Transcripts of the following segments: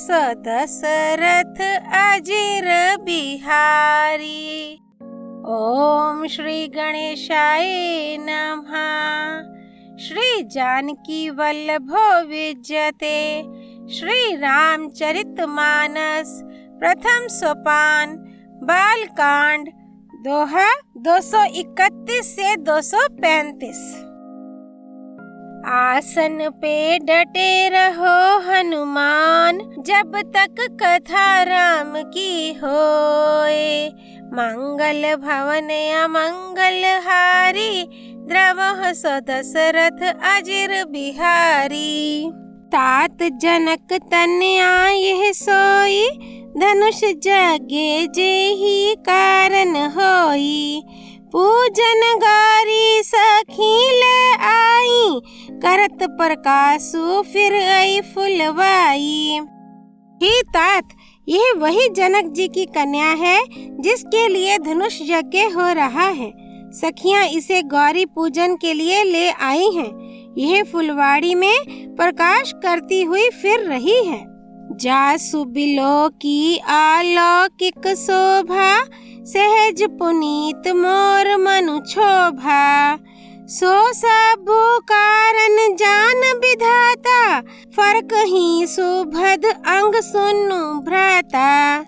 दशरथ अजिर बिहारी। ओम श्री गणेशाय नमः। श्री जानकी वल्लभो विजयते। श्री रामचरितमानस प्रथम सोपान बालकांड दोहा 231 से 235। आसन पे डटे रहो हनुमान, जब तक कथा राम की होए। मंगल भवन अमंगल हारी, द्रवः सो दशरथ अजिर बिहारी। तात जनक तन आये सोई, धनुष जगे जेहि कारण होई। पूजन गारी सखी ले आई, करत प्रकाशु फिर आई फुलवाई। ही तात, यह वही जनक जी की कन्या है जिसके लिए धनुष यज्ञ हो रहा है। सखियां इसे गौरी पूजन के लिए ले आई हैं। यह फुलवाड़ी में प्रकाश करती हुई फिर रही है। जासु बिलो की अलौकिक शोभा, सहज पुनीत मोर मनु क्षोभा। सो सबु कारण जान विधाता, फर्क ही सुभद अंग सुनु भ्राता।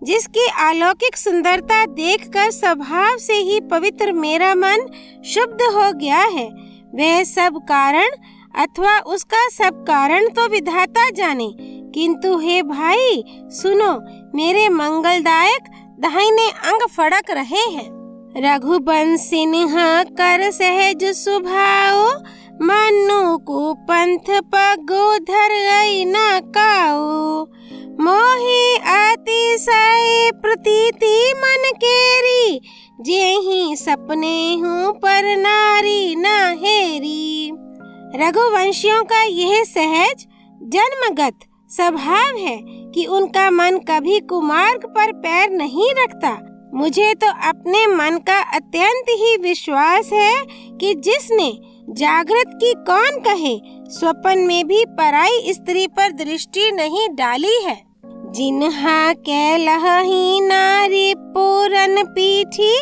जिसकी अलौकिक सुंदरता देखकर स्वभाव से ही पवित्र मेरा मन शुद्ध हो गया है। वह सब कारण अथवा उसका सब कारण तो विधाता जाने, किंतु हे भाई सुनो, मेरे मंगलदायक दाहिने अंग फड़क रहे हैं। रघुबंसिन्ह कर सहज सुभाओ, मनु को पंथ पगो धर न काओ। मोहि अतिशय प्रतीति मन केरी, जेहि सपने हूँ पर नारी न हेरी। रघुवंशियों का यह सहज जन्मगत स्वभाव है कि उनका मन कभी कुमार्ग पर पैर नहीं रखता। मुझे तो अपने मन का अत्यंत ही विश्वास है कि जिसने जागृत की कौन कहे, स्वप्न में भी पराई स्त्री पर दृष्टि नहीं डाली है। जिन्हा कैलहि नारी पूरन पीठी,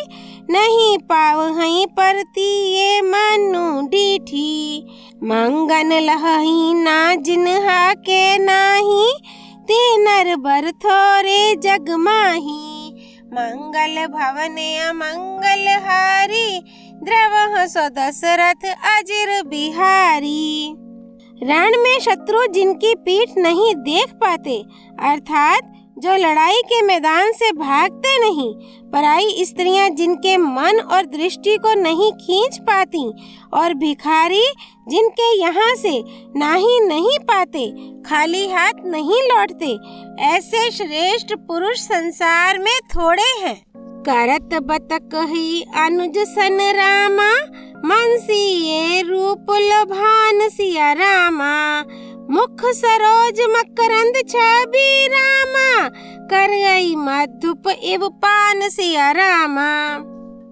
नहीं पावहि परती ये मनु डीठी। मंगन लहि ना जिन्हा के नाही, ते नर बर थोरे जग माही। मंगल भवन अमंगल हारी, द्रवः सो दशरथ अजिर बिहारी। रण में शत्रु जिनकी पीठ नहीं देख पाते, अर्थात जो लड़ाई के मैदान से भागते नहीं, पराई स्त्रियां जिनके मन और दृष्टि को नहीं खींच पाती, और भिखारी जिनके यहाँ से नाही नहीं पाते, खाली हाथ नहीं लौटते, ऐसे श्रेष्ठ पुरुष संसार में थोड़े हैं। करत बतक ही अनुज सन रामा, मनसीए रूप लोभान सिया रामा। मुख सरोज मकरंद छवि रामा, कर गई मधुप इव पान सिया रामा।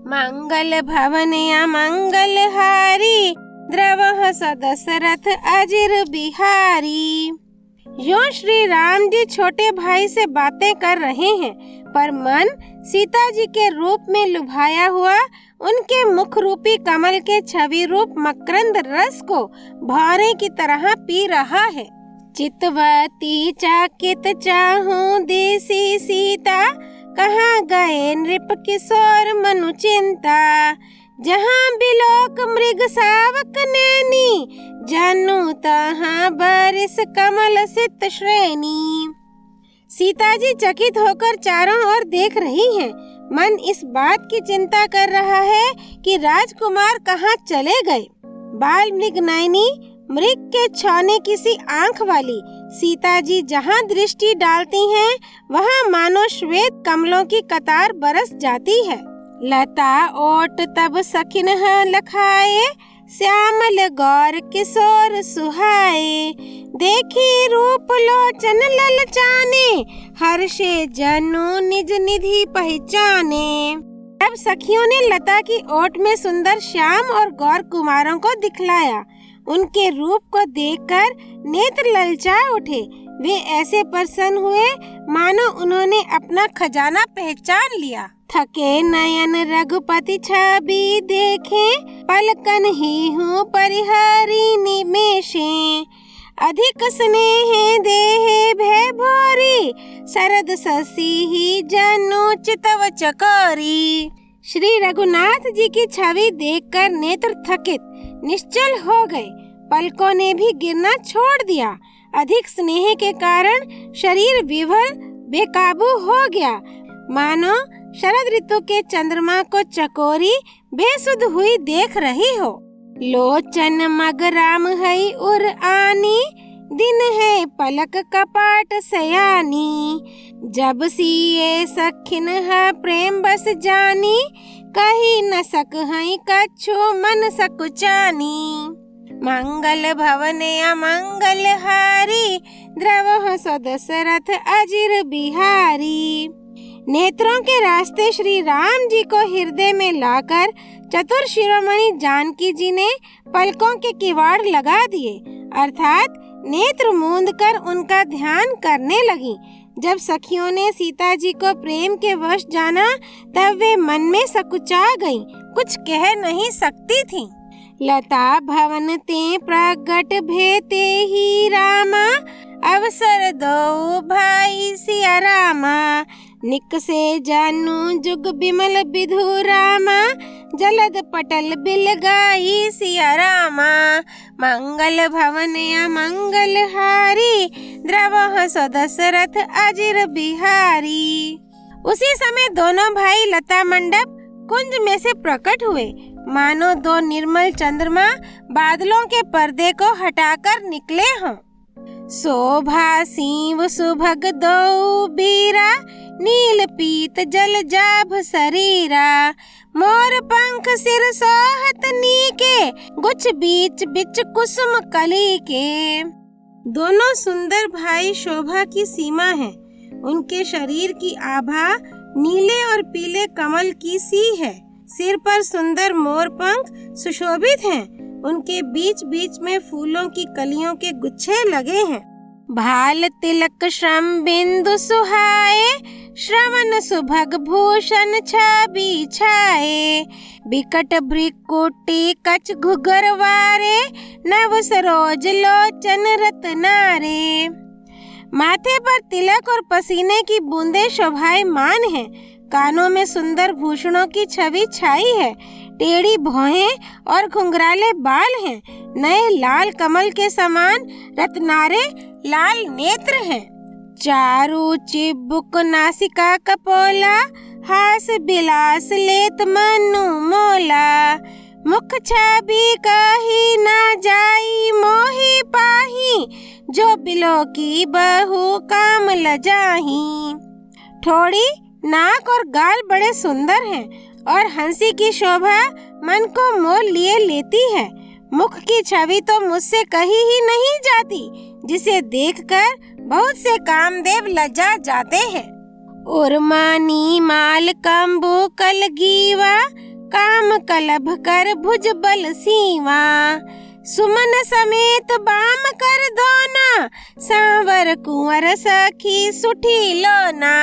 मंगल भवन अमंगल हारी, द्रवः सो दशरथ अजिर बिहारी। यो श्री राम जी छोटे भाई से बातें कर रहे हैं, पर मन सीता जी के रूप में लुभाया हुआ उनके मुख रूपी कमल के छवि रूप मकरंद रस को भारे की तरह पी रहा है। चितवती चाकित चाहूं देसी सीता, कहाँ गए नृप किशोर मनु चिंता। जहाँ बिलोक मृग सावक नैनी, जानू तहाँ बारिश कमल सित श्रेणी। सीता जी चकित होकर चारों ओर देख रही हैं। मन इस बात की चिंता कर रहा है कि राजकुमार कहाँ चले गए। बाल मृग नयनी, मृग के छाने किसी आंख वाली सीता जी जहाँ दृष्टि डालती हैं, वहाँ मानो श्वेत कमलों की कतार बरस जाती है। लता ओट तब सखिन लखाए, श्यामल गौर किशोर सुहाए। देखी रूप लोचन ललचाने, हर्षे जनु निज निधि पहचाने। तब सखियों ने लता की ओट में सुंदर श्याम और गौर कुमारों को दिखलाया। उनके रूप को देखकर नेत्र ललचा उठे। वे ऐसे प्रसन्न हुए मानो उन्होंने अपना खजाना पहचान लिया। थके नयन रघुपति छवि देखे, पलकन ही हूँ परिहरी निमेषे। अधिक स्नेह देहे भय भोरी, शरद शशि ही जनु चितव चकोरी। श्री रघुनाथ जी की छवि देखकर नेत्र थकित निश्चल हो गए, पलकों ने भी गिरना छोड़ दिया। अधिक स्नेह के कारण शरीर विवल बेकाबू हो गया, मानो शरद ऋतु के चंद्रमा को चकोरी बेसुध हुई देख रही हो। लोचन मग राम हई उर आनी, दिन है पलक कपाट सयानी। जब सिए सखिन है प्रेम बस जानी, कही न सक हई कछु मन सकुचानी। मंगल भवन अमंगल हारी, द्रवह सदशरथ अजिर बिहारी। नेत्रों के रास्ते श्री राम जी को हृदय में लाकर चतुर शिरोमणि जानकी जी ने पलकों के किवाड़ लगा दिए, अर्थात नेत्र मूंद कर उनका ध्यान करने लगी। जब सखियों ने सीता जी को प्रेम के वश जाना, तब वे मन में सकुचा गईं, कुछ कह नहीं सकती थीं। लता भवन ते प्रगट भेते ही रामा, अवसर दो भाई सिया रामा। निकसे जानु जुग बिमल विधु रामा, जलद पटल बिल गाई सिया रामा। मंगल भवन अमंगल हारी, द्रवह सदशरथ अजिर बिहारी। उसी समय दोनों भाई लता मंडप कुंज में से प्रकट हुए, मानो दो निर्मल चंद्रमा बादलों के पर्दे को हटाकर निकले हों। शोभा सीव सुभग दो बीरा, नील पीत जल जाभ शरीरा। मोर पंख सिर सोहत नीके, गुछ बीच बिच कुसुम कली के। दोनों सुंदर भाई शोभा की सीमा है। उनके शरीर की आभा नीले और पीले कमल की सी है। सिर पर सुंदर मोर पंख सुशोभित हैं। उनके बीच बीच में फूलों की कलियों के गुच्छे लगे हैं। भाल तिलक श्रम बिंदु सुहाए, श्रवण सुभग भूषण छवि छाए। बिकट भ्रिकुटी कच घुघर वारे, नव सरोज लोचन रत्नारे। माथे पर तिलक और पसीने की बूंदें शोभायमान हैं। कानों में सुंदर भूषणों की छवि छाई है। टेढ़ी भौहें और घुंघराले बाल हैं। नए लाल कमल के समान रत्नारे लाल नेत्र हैं। चारु चिबुक नासिका कपोला, हास बिलास लेत मनु मोला। मुख छवि कही ना जाई मोही पाही, जो बिलो की बहू काम लजाही। ठोड़ी, नाक और गाल बड़े सुंदर हैं और हंसी की शोभा मन को मोल लिए लेती है। मुख की छवि तो मुझसे कही ही नहीं जाती, जिसे देखकर बहुत से कामदेव लज्जा जाते हैं। उर्मानी माल कंबु कलगीवा, काम कलभ कर भुज बल सीवा। सुमन समेत बाम कर दोना, सांवर कुंवर सखी सुठी लोना।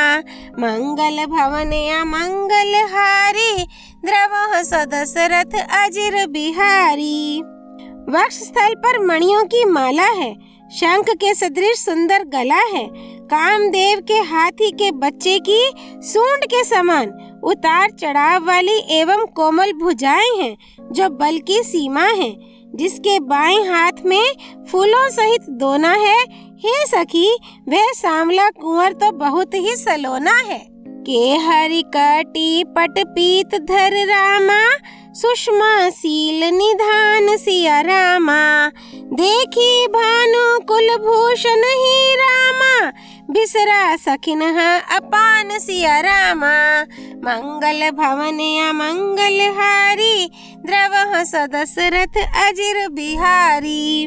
मंगल भवन अमंगल हारी, द्रवह सदशरथ अजिर बिहारी। वक्ष स्थल पर मणियों की माला है। शंख के सदृश सुंदर गला है। कामदेव के हाथी के बच्चे की सूंड के समान उतार चढ़ाव वाली एवं कोमल भुजाएं हैं, जो बल की सीमा है। जिसके बाएं हाथ में फूलों सहित दोना है। हे सखी, वह सांवला कुंवर तो बहुत ही सलोना है। के हरि कटी पट पीत धर रामा, सुषमा सील निधान सिया रामा। देखी भानु कुल भूषण ही रामा, बिसरा सखिन अपान सिया रामा। मंगल भवन अमंगल हारी, द्रवह सदशरथ अजिर बिहारी।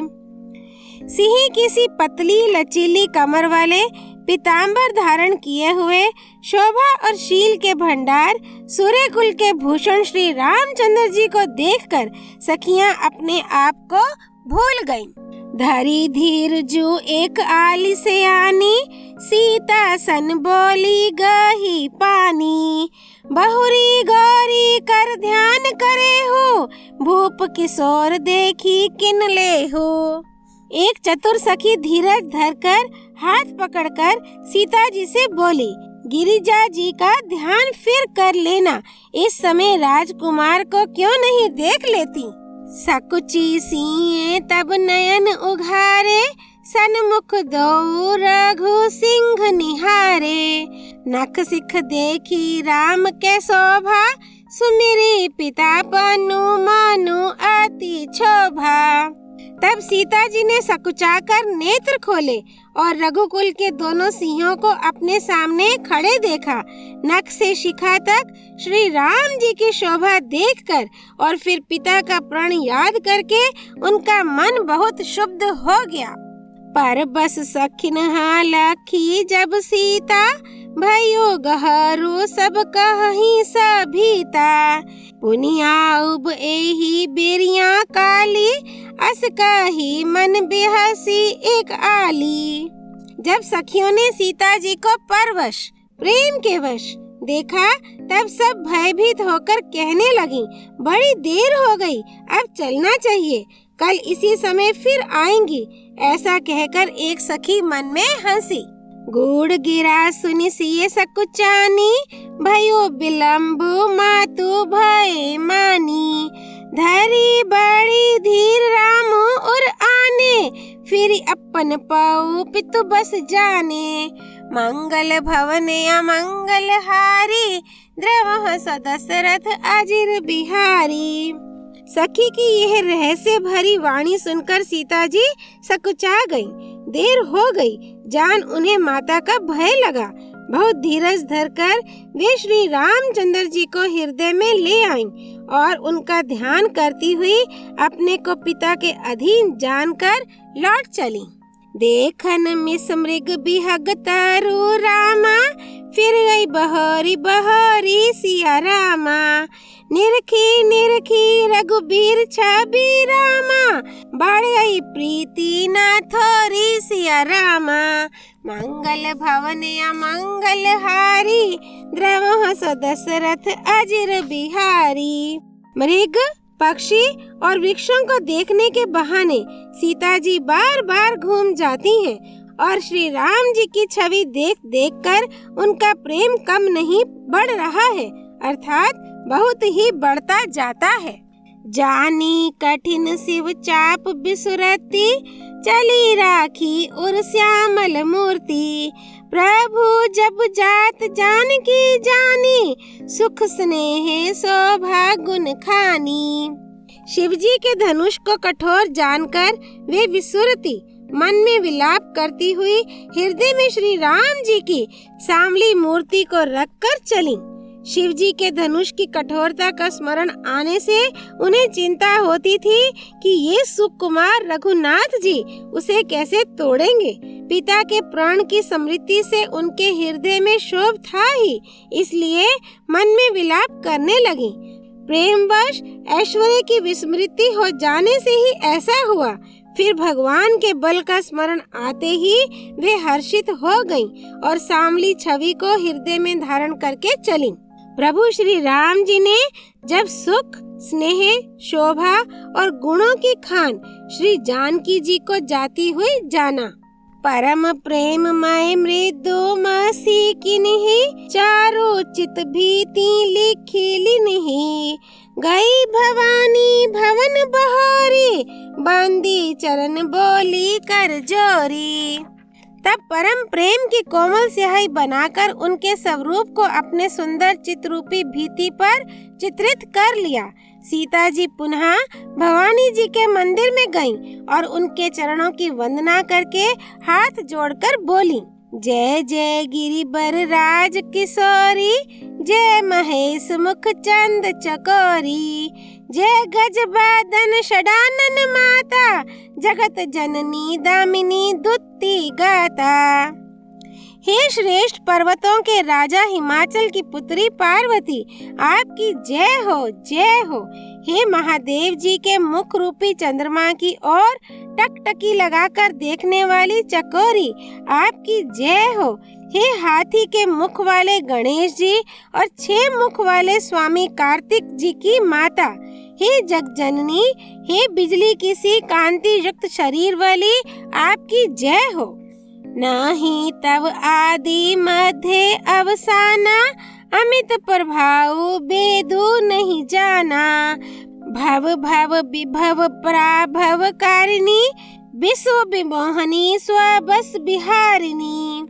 सिंह की सी पतली लचीली कमर वाले पीताम्बर धारण किए हुए शोभा और शील के भंडार सूर्य कुल के भूषण श्री रामचंद्र जी को देखकर सखियां अपने आप को भूल गईं। धरी धीर जू एक आली से आनी, सीता सन बोली गही पानी। बहुरी गौरी कर ध्यान करे हो, भूप किशोर देखी किन ले हो। एक चतुर सखी धीरज धरकर हाथ पकड़कर सीता जी से बोली, गिरिजा जी का ध्यान फिर कर लेना, इस समय राजकुमार को क्यों नहीं देख लेती। सकुची सिए तब नयन उघारे, सन्मुख दो रघु सिंह निहारे। नख सिख देखी राम के शोभा, सुमिरी पिता पनु मानु अति क्षोभा। तब सीता जी ने सकुचाकर नेत्र खोले और रघुकुल के दोनों सिंहों को अपने सामने खड़े देखा। नख से शिखा तक श्री राम जी की शोभा देखकर और फिर पिता का प्रण याद करके उनका मन बहुत शुद्ध हो गया। पर बस सखिन लखी जब सीता, भयो गहरू सब कहीं सभीता। पुनियाउब एही बेरिया काली, अस कही मन बेहसी एक आली। जब सखियों ने सीता जी को परवश प्रेम के वश देखा तब सब भयभीत होकर कहने लगी, बड़ी देर हो गई, अब चलना चाहिए, कल इसी समय फिर आएंगी। ऐसा कहकर एक सखी मन में हंसी। गुड़ गिरा सुनि सिए सकुचानी, भयो विलम्बु मातु भय मानी। धरी बड़ी धीर राम और आने, फिर अपन पाऊ पितु बस जाने। मंगल भवन अमंगल हारी, द्रवह सदशरथ अजिर बिहारी। सखी की यह रहस्य भरी वाणी सुनकर सीता जी सकुचा गई। देर हो गई, जान उन्हें माता का भय लगा। बहुत धीरज धरकर वे श्री रामचंद्र जी को हृदय में ले आईं और उनका ध्यान करती हुई अपने को पिता के अधीन जानकर लौट चली। देखन मिस मृग बिहग तरु रामा, फिर गई बहरी बहरी सिया रामा। निरखी निरखी रघुबीर छवि रामा, बढ़ गई प्रीति न थोरी सिया रामा। मंगल भवन अमंगल हारी, द्रवह दशरथ अजिर बिहारी। मृग पक्षी और वृक्षों को देखने के बहाने सीता जी बार बार घूम जाती हैं और श्री राम जी की छवि देख देख कर उनका प्रेम कम नहीं बढ़ रहा है, अर्थात बहुत ही बढ़ता जाता है। जानी कठिन शिव चाप बिसुरती, चली राखी और श्यामल मूर्ति। प्रभु जब जात जानकी जानी, सुख स्नेह शोभा गुण खानी। शिवजी के धनुष को कठोर जानकर वे विसुरती मन में विलाप करती हुई हृदय में श्री राम जी की सांवली मूर्ति को रखकर चली। शिवजी के धनुष की कठोरता का स्मरण आने से उन्हें चिंता होती थी कि ये सुकुमार रघुनाथ जी उसे कैसे तोड़ेंगे। पिता के प्राण की स्मृति से उनके हृदय में क्षोभ था ही, इसलिए मन में विलाप करने लगी। प्रेमवश ऐश्वर्य की विस्मृति हो जाने से ही ऐसा हुआ। फिर भगवान के बल का स्मरण आते ही वे हर्षित हो गईं और सांवली छवि को हृदय में धारण करके चलीं। प्रभु श्री राम जी ने जब सुख, स्नेह, शोभा और गुणों की खान श्री जानकी जी को जाती हुई जाना। परम प्रेम मय मृदु मासी किन्ही, चारों चित भीति लिखी लिन्ही। गई भवानी भवन बहोरी, बंदी चरण बोली कर जोरी। तब परम प्रेम की कोमल स्याही बनाकर उनके स्वरूप को अपने सुंदर चित्ररूपी भित्ति पर चित्रित कर लिया। सीता जी पुनः भवानी जी के मंदिर में गईं और उनके चरणों की वंदना करके हाथ जोड़कर बोली, जय जय गिरिबर राज किशोरी, जय महेश मुख चंद चकोरी। जय गजबादन षडानन माता, जगत जननी दामिनी दुत्ती गाता। हे श्रेष्ठ पर्वतों के राजा हिमाचल की पुत्री पार्वती, आपकी जय हो जय हो। हे महादेव जी के मुख रूपी चंद्रमा की ओर टकटकी लगाकर देखने वाली चकोरी, आपकी जय हो। हे हाथी के मुख वाले गणेश जी और 6 मुख वाले स्वामी कार्तिक जी की माता, हे जगजननी, हे बिजली की सी कांति युक्त शरीर वाली, आपकी जय हो। नाही तब आदि मध्य अवसाना, अमित प्रभाव बेदू नहीं जाना। भव भव विभव पराभव कारिणी, विश्व विमोहनी स्वबस बिहारिणी।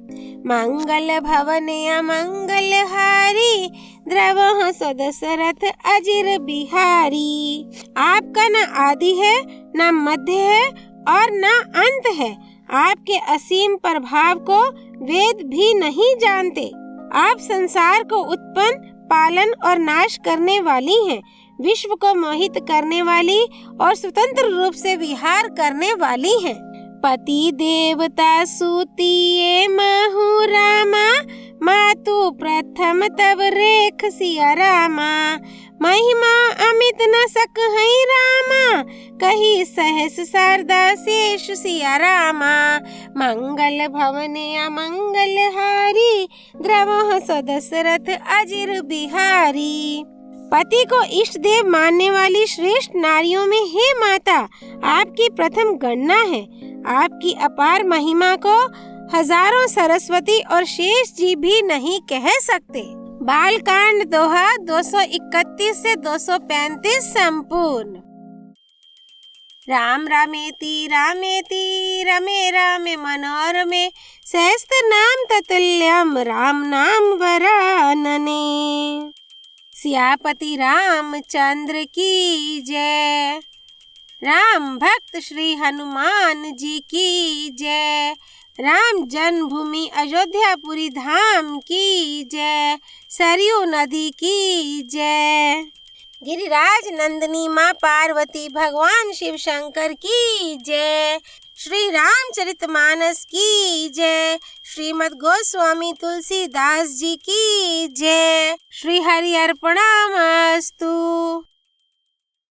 मंगल भवन अमंगल हारी, द्रवः सदशरथ अजिर बिहारी। आपका न आदि है, न मध्य है और न अंत है। आपके असीम प्रभाव को वेद भी नहीं जानते। आप संसार को उत्पन्न, पालन और नाश करने वाली हैं, विश्व को मोहित करने वाली और स्वतंत्र रूप से विहार करने वाली हैं। पति देवता सूती महु रामा, मातु प्रथम तब रेख सिया रामा। महिमा अमित न सक है रामा, कही सहस शारदा शेष सिया रामा। मंगल भवन अमंगल हारी, द्रवः सदशरथ अजिर बिहारी। पति को इष्ट देव मानने वाली श्रेष्ठ नारियों में हे माता, आपकी प्रथम गणना है। आपकी अपार महिमा को हजारों सरस्वती और शेष जी भी नहीं कह सकते। बालकांड दोहा 231 से 235 संपूर्ण। राम रामेति रामेति रमे रामे मनोरमे, सहस्त्र नाम ततुल्यम राम नाम वरानने। सियापति रामचंद्र की जय। राम भक्त श्री हनुमान जी की जय। राम जन्मभूमि अयोध्यापुरी धाम की जय। सरयू नदी की जय। गिरिराज नंदिनी माँ पार्वती भगवान शिव शंकर की जय। श्री रामचरितमानस की जय। श्रीमद् गोस्वामी तुलसीदास जी की जय। श्री हरि अर्पणमस्तु।